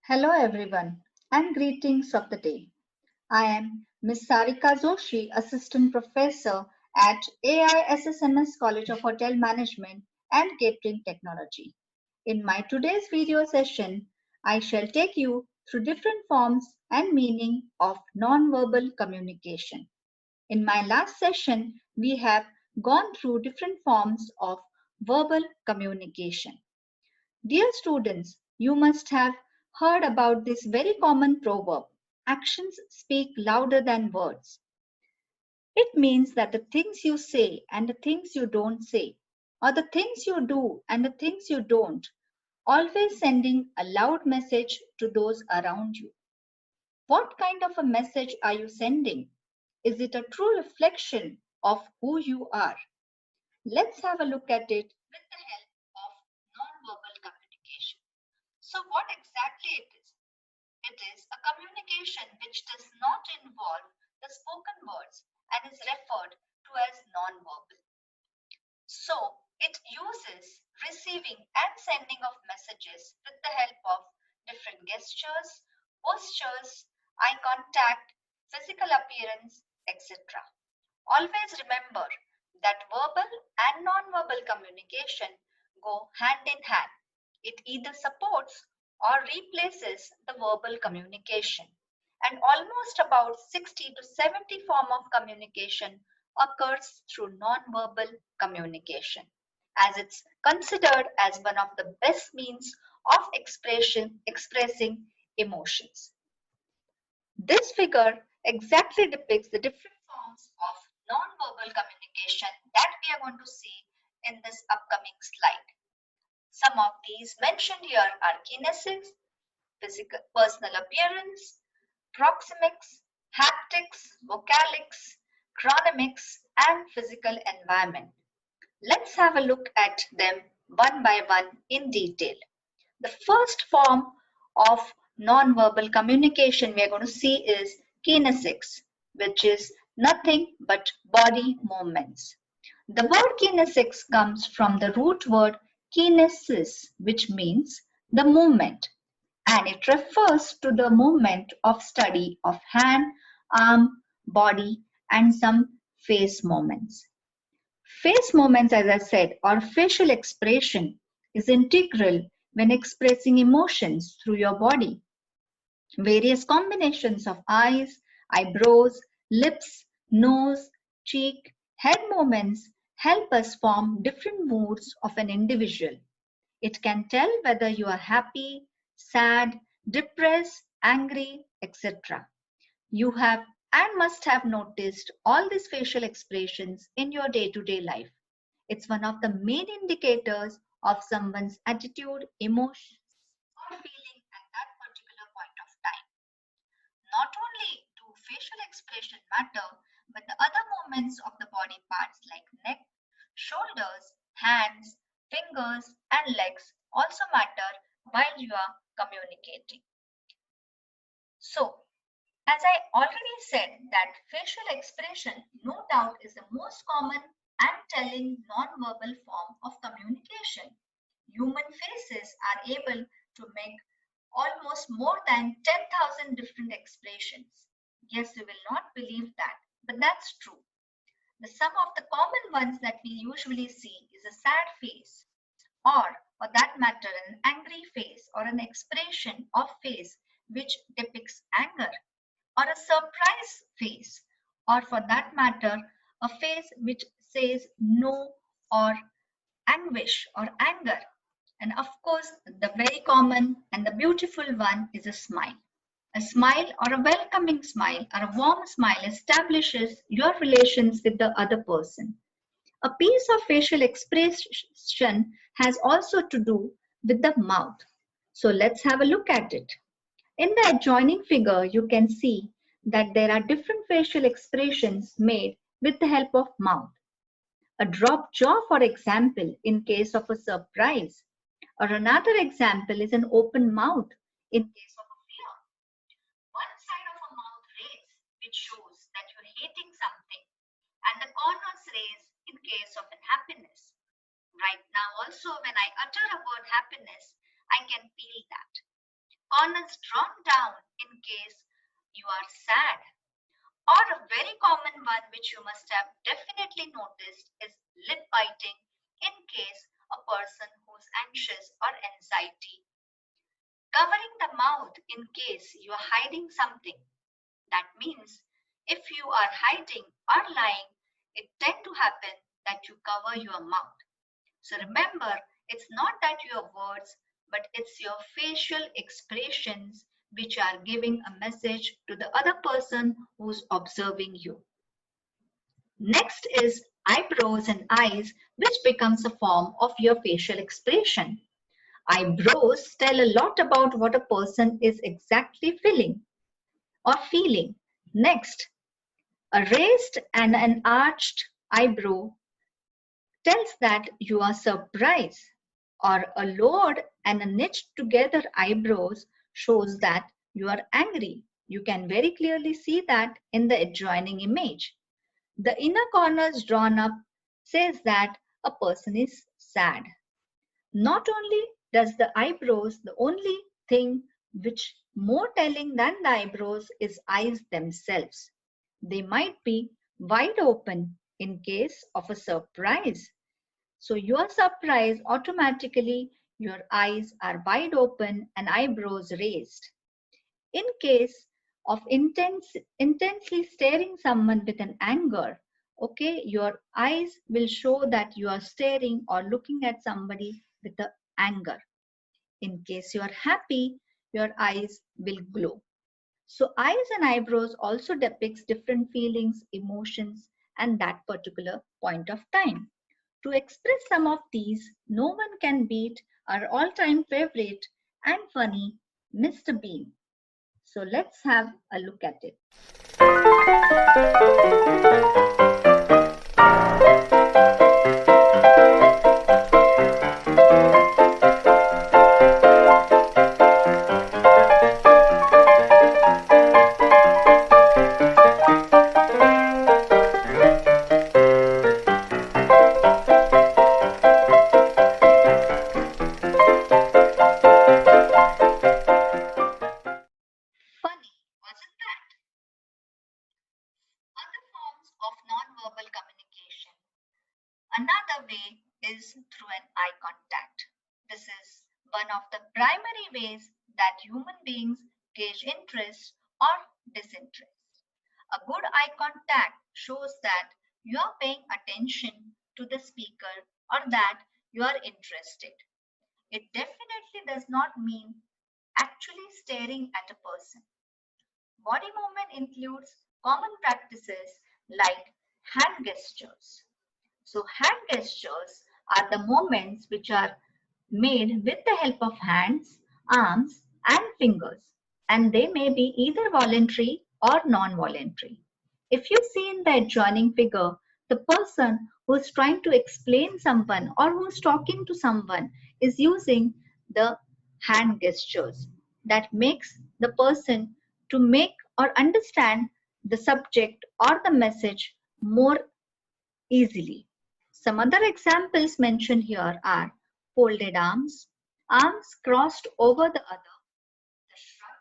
Hello everyone and greetings of the day. I am Ms. Sarika Joshi, Assistant Professor at AISSMS College of Hotel Management and Catering Technology. In my today's video session, I shall take you through different forms and meaning of nonverbal communication. In my last session, we have gone through different forms of verbal communication. Dear students, you must have heard about this very common proverb: actions speak louder than words. It means that the things you say and the things you don't say, or the things you do and the things you don't, always sending a loud message to those around you. What kind of a message are you sending? Is it a true reflection of who you are? Let's have a look at it with the help of nonverbal communication. So, what exactly it is? It is a communication which does not involve the spoken words and is referred to as nonverbal. So, it uses receiving and sending of messages with the help of different gestures, postures, eye contact, physical appearance, etc. Always remember that verbal and non-verbal communication go hand in hand. It either supports or replaces the verbal communication. And almost about 60 to 70 form of communication occurs through non-verbal communication, as it's considered as one of the best means of expressing emotions. This figure exactly depicts the different forms of non-verbal communication that we are going to see in this upcoming slide. Some of these mentioned here are kinesics, physical, personal appearance, proxemics, haptics, vocalics, chronemics, and physical environment. Let's have a look at them one by one in detail. The first form of non-verbal communication we are going to see is kinesics, which is nothing but body movements. The word kinesics comes from the root word kinesis, which means the movement, and it refers to the movement of study of hand, arm, body, and some face movements. Face movements, as I said, or facial expression is integral when expressing emotions through your body. Various combinations of eyes, eyebrows, lips, nose, cheek, head movements help us form different moods of an individual. It can tell whether you are happy, sad, depressed, angry, etc. You have and must have noticed all these facial expressions in your day-to-day life. It's one of the main indicators of someone's attitude, emotions, or feeling at that particular point of time. Not only do facial expression matter, but the other movements of the body parts like neck, shoulders, hands, fingers, and legs also matter while you are communicating. So, as I already said, that facial expression no doubt is the most common and telling non-verbal form of communication. Human faces are able to make almost more than 10,000 different expressions. Yes, you will not believe that, but that's true. Some of the common ones that we usually see is a sad face, or for that matter, an angry face or an expression of face which depicts anger, or a surprise face, or for that matter, a face which says no or anguish or anger. And of course, the very common and the beautiful one is a smile. A smile or a welcoming smile or a warm smile establishes your relations with the other person. A piece of facial expression has also to do with the mouth. So let's have a look at it. In the adjoining figure, you can see that there are different facial expressions made with the help of mouth. A dropped jaw, for example, in case of a surprise, or another example is an open mouth in case of a fear. One side of a mouth raised, which shows that you're hating something, and the corners raised in case of an happiness. Right now, also, when I utter a word happiness, I can feel that. corners drawn down in case you are sad. Or a very common one which you must have definitely noticed is lip biting in case a person who's anxious or anxiety. Covering the mouth in case you are hiding something. That means if you are hiding or lying, it tend to happen that you cover your mouth. So remember, it's not that your words, but it's your facial expressions which are giving a message to the other person who's observing you. Next is eyebrows and eyes, which becomes a form of your facial expression. Eyebrows tell a lot about what a person is exactly feeling or feeling. Next, a raised and an arched eyebrow tells that you are surprised, or a lowered and a knit together eyebrows shows that you are angry. You can very clearly see that in the adjoining image. The inner corners drawn up says that a person is sad. Not only does the eyebrows, the only thing which more telling than the eyebrows is eyes themselves. They might be wide open in case of a surprise. So your surprise automatically your eyes are wide open and eyebrows raised. In case of intensely staring someone with an anger, okay, your eyes will show that you are staring or looking at somebody with the anger. In case you are happy, your eyes will glow. So eyes and eyebrows also depicts different feelings, emotions, and that particular point of time. To express some of these, no one can beat our all-time favorite and funny Mr. Bean. So let's have a look at it. Funny, wasn't that? Other forms of non-verbal communication. Another way is through an eye contact. This is one of the primary ways that human beings gauge interest or disinterest. A good eye contact shows that you are paying attention to the speaker or that you are interested. It definitely does not mean actually staring at a person. Body movement includes common practices like hand gestures. So hand gestures are the movements which are made with the help of hands, arms, and fingers, and they may be either voluntary or non-voluntary. If you see in the adjoining figure, the person who is trying to explain someone or who is talking to someone is using the hand gestures that makes the person to make or understand the subject or the message more easily. Some other examples mentioned here are folded arms, arms crossed over the other, the shrug,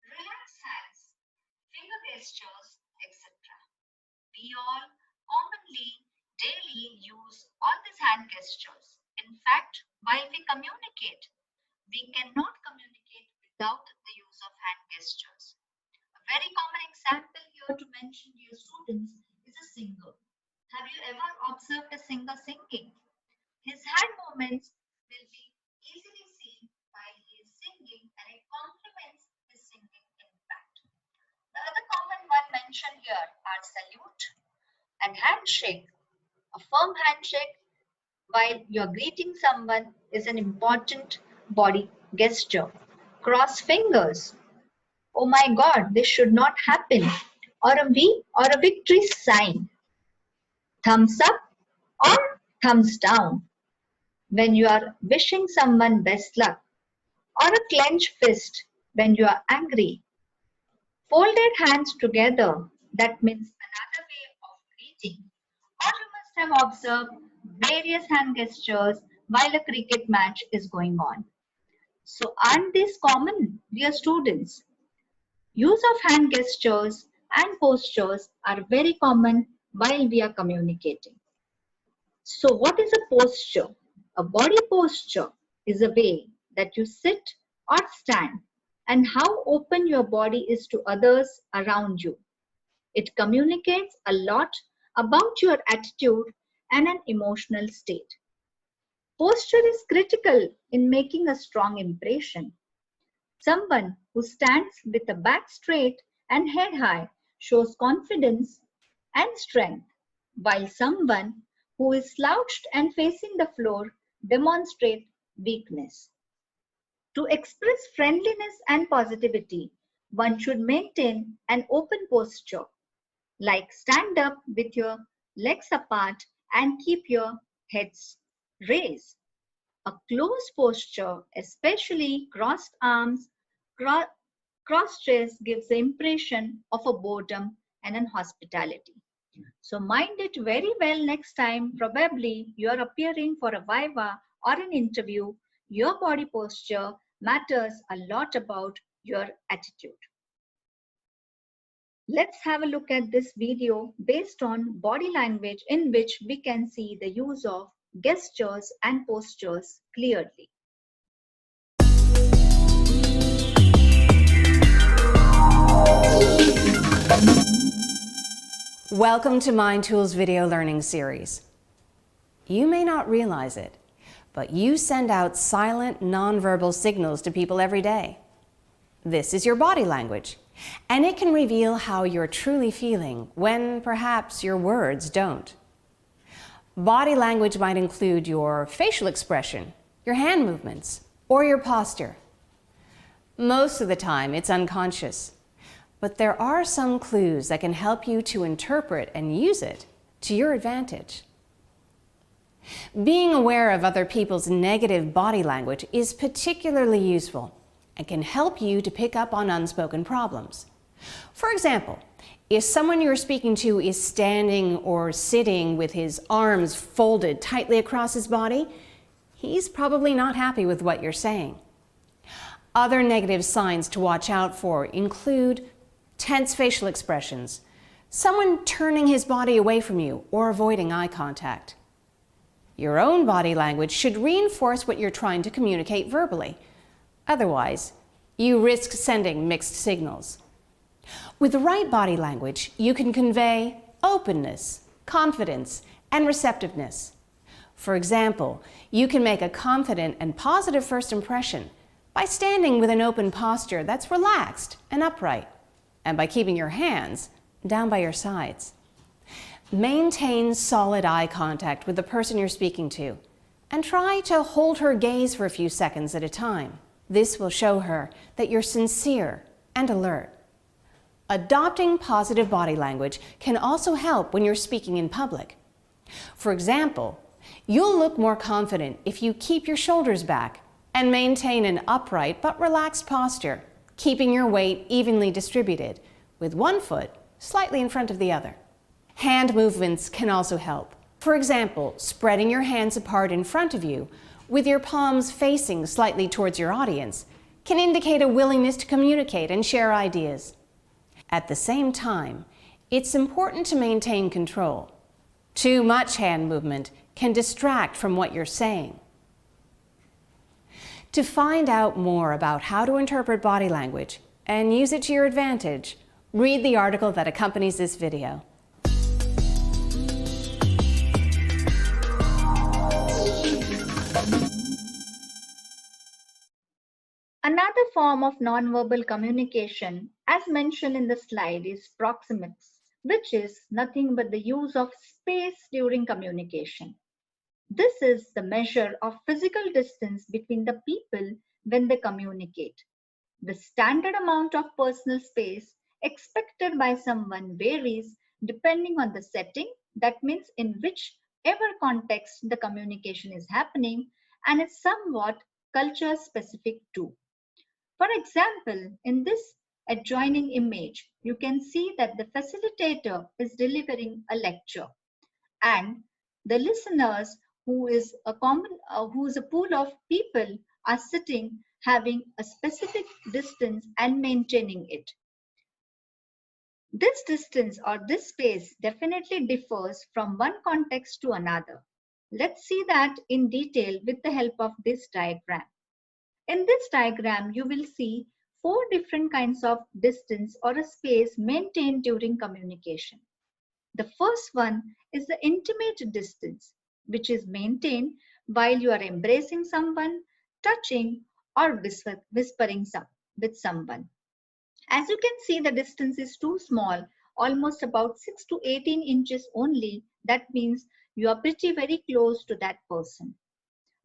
relaxed hands, finger gestures, etc. We all commonly daily use all these hand gestures. In fact, while we communicate, we cannot communicate without the use of hand gestures. A very common example here to mention, dear students, is a singer. Have you ever observed a singer singing? His hand movements will be easily seen while he is singing and it complements his singing impact. The other common one mentioned here are salute and handshake. A firm handshake while you're greeting someone is an important body gesture. Cross fingers. Oh my God, this should not happen. Or a V or a victory sign. Thumbs up or thumbs down when you are wishing someone best luck, or a clenched fist when you are angry. Folded hands together, that means another way of greeting. Or you must have observed various hand gestures while a cricket match is going on. So, aren't these common, dear students? Use of hand gestures and postures are very common while we are communicating. So, what is a posture? A body posture is a way that you sit or stand and how open your body is to others around you. It communicates a lot about your attitude and an emotional state. Posture is critical in making a strong impression. Someone who stands with a back straight and head high shows confidence and strength, while someone who is slouched and facing the floor demonstrates weakness. To express friendliness and positivity, one should maintain an open posture, like stand up with your legs apart and keep your heads raised. A closed posture, especially crossed arms, cro- crossed chest, gives the impression of a boredom and an hospitality. So mind it very well next time. Probably you are appearing for a viva or an interview. Your body posture matters a lot about your attitude. Let's have a look at this video based on body language in which we can see the use of gestures and postures clearly. Welcome to Mind Tools video learning series. You may not realize it, but you send out silent, nonverbal signals to people every day. This is your body language, and it can reveal how you're truly feeling when perhaps your words don't. Body language might include your facial expression, your hand movements, or your posture. Most of the time, it's unconscious. But there are some clues that can help you to interpret and use it to your advantage. Being aware of other people's negative body language is particularly useful and can help you to pick up on unspoken problems. For example, if someone you're speaking to is standing or sitting with his arms folded tightly across his body, he's probably not happy with what you're saying. Other negative signs to watch out for include tense facial expressions, someone turning his body away from you or avoiding eye contact. Your own body language should reinforce what you're trying to communicate verbally. Otherwise, you risk sending mixed signals. With the right body language, you can convey openness, confidence, and receptiveness. For example, you can make a confident and positive first impression by standing with an open posture that's relaxed and upright, and by keeping your hands down by your sides. Maintain solid eye contact with the person you're speaking to, and try to hold her gaze for a few seconds at a time. This will show her that you're sincere and alert. Adopting positive body language can also help when you're speaking in public. For example, you'll look more confident if you keep your shoulders back and maintain an upright but relaxed posture, keeping your weight evenly distributed, with one foot slightly in front of the other. Hand movements can also help. For example, spreading your hands apart in front of you, with your palms facing slightly towards your audience, can indicate a willingness to communicate and share ideas. At the same time, it's important to maintain control. Too much hand movement can distract from what you're saying. To find out more about how to interpret body language and use it to your advantage, read the article that accompanies this video. Another form of nonverbal communication, as mentioned in the slide, is proxemics, which is nothing but the use of space during communication. This is the measure of physical distance between the people when they communicate. The standard amount of personal space expected by someone varies depending on the setting, that means in whichever context the communication is happening, and is somewhat culture specific too. For example, in this adjoining image, you can see that the facilitator is delivering a lecture and the listeners, who is a pool of people, are sitting having a specific distance and maintaining it. This distance or this space definitely differs from one context to another. Let's see that in detail with the help of this diagram. In this diagram, you will see four different kinds of distance or a space maintained during communication. The first one is the intimate distance, which is maintained while you are embracing someone, touching, or whispering with someone. As you can see, the distance is too small, almost about 6 to 18 inches only. That means you are pretty very close to that person.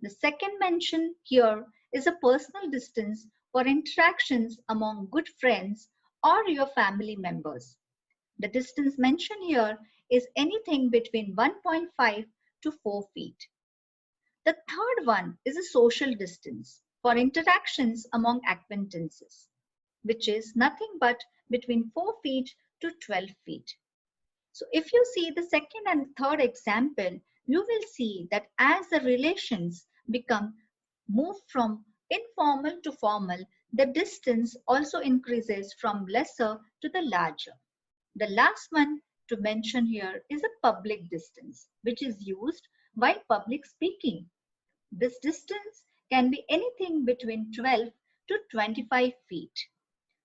The second mention here is a personal distance for interactions among good friends or your family members. The distance mentioned here is anything between 1.5 to 4 feet. The third one is a social distance for interactions among acquaintances, which is nothing but between 4 feet to 12 feet. So if you see the second and third example, you will see that as the relations move from informal to formal, the distance also increases from lesser to the larger. The last one to mention here is a public distance, which is used while public speaking. This distance can be anything between 12 to 25 feet.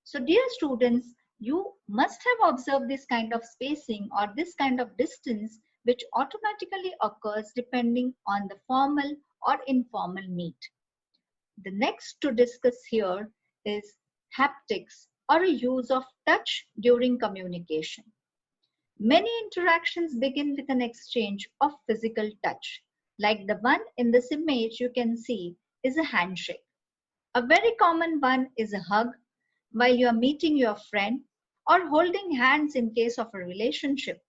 So dear students, you must have observed this kind of spacing or this kind of distance which automatically occurs depending on the formal or informal meet. The next to discuss here is haptics or a use of touch during communication. Many interactions begin with an exchange of physical touch. Like the one in this image you can see is a handshake. A very common one is a hug while you are meeting your friend or holding hands in case of a relationship.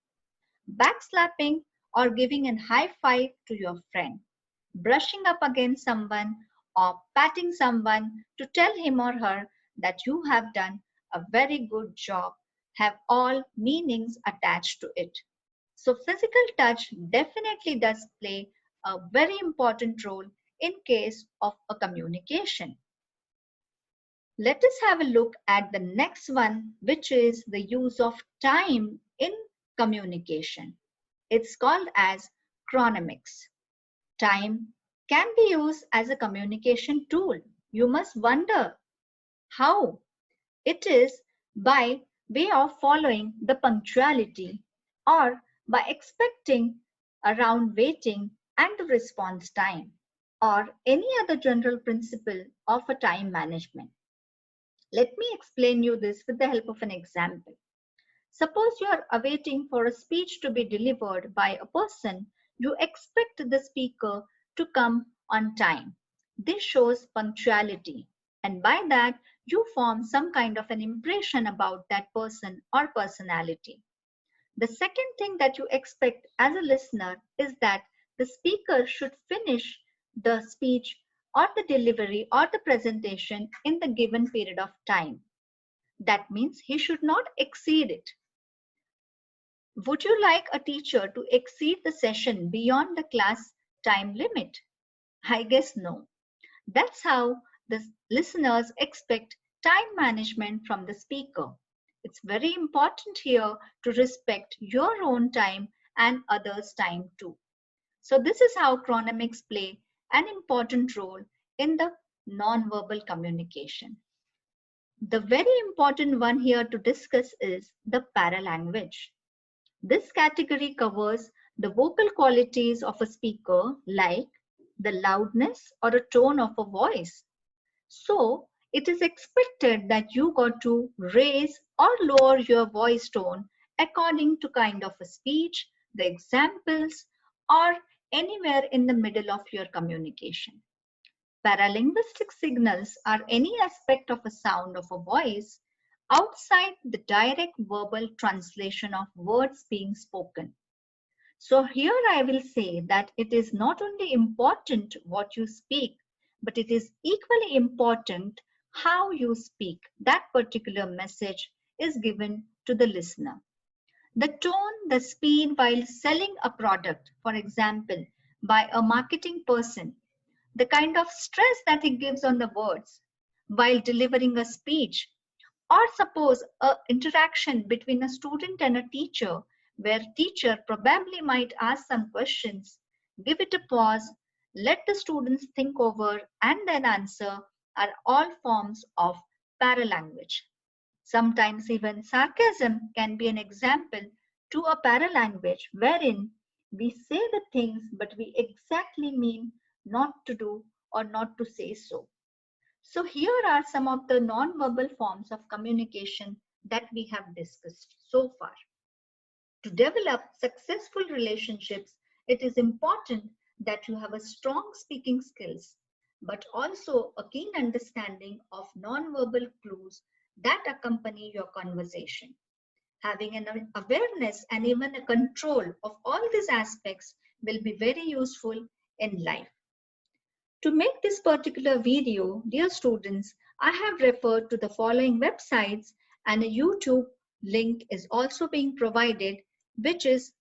Backslapping or giving a high five to your friend. Brushing up against someone or patting someone to tell him or her that you have done a very good job have all meanings attached to it. So physical touch definitely does play a very important role in case of a communication. Let us have a look at the next one, which is the use of time in communication. It's called as chronemics. Time can be used as a communication tool. You must wonder how. It is by way of following the punctuality or by expecting around waiting and the response time or any other general principle of a time management. Let me explain you this with the help of an example. Suppose you are awaiting for a speech to be delivered by a person. You expect the speaker to come on time. This shows punctuality, and by that you form some kind of an impression about that person or personality. The second thing that you expect as a listener is that the speaker should finish the speech or the delivery or the presentation in the given period of time. That means he should not exceed it. Would you like a teacher to exceed the session beyond the class time limit? I guess no. That's how the listeners expect time management from the speaker. It's very important here to respect your own time and others' time too. So this is how chronemics play an important role in the non-verbal communication. The very important one here to discuss is the paralanguage. This category covers the vocal qualities of a speaker like the loudness or a tone of a voice. So it is expected that you got to raise or lower your voice tone according to kind of a speech, the examples, or anywhere in the middle of your communication. Paralinguistic signals are any aspect of a sound of a voice outside the direct verbal translation of words being spoken. So here I will say that it is not only important what you speak, but it is equally important how you speak. That particular message is given to the listener. The tone, the speed while selling a product, for example, by a marketing person, the kind of stress that he gives on the words, while delivering a speech. Or suppose a interaction between a student and a teacher where teacher probably might ask some questions, give it a pause, let the students think over and then answer are all forms of paralanguage. Sometimes even sarcasm can be an example to a paralanguage wherein we say the things but we exactly mean not to do or not to say so. So, here are some of the non-verbal forms of communication that we have discussed so far. To develop successful relationships, it is important that you have a strong speaking skills, but also a keen understanding of non-verbal clues that accompany your conversation. Having an awareness and even a control of all these aspects will be very useful in life. To make this particular video, dear students, I have referred to the following websites and a YouTube link is also being provided, which is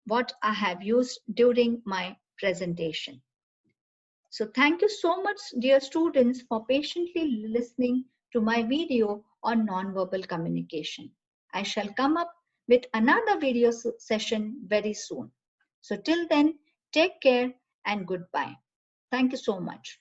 what I have used during my presentation. So thank you so much, dear students, for patiently listening to my video on nonverbal communication. I shall come up with another video session very soon. So till then, take care and goodbye. Thank you so much.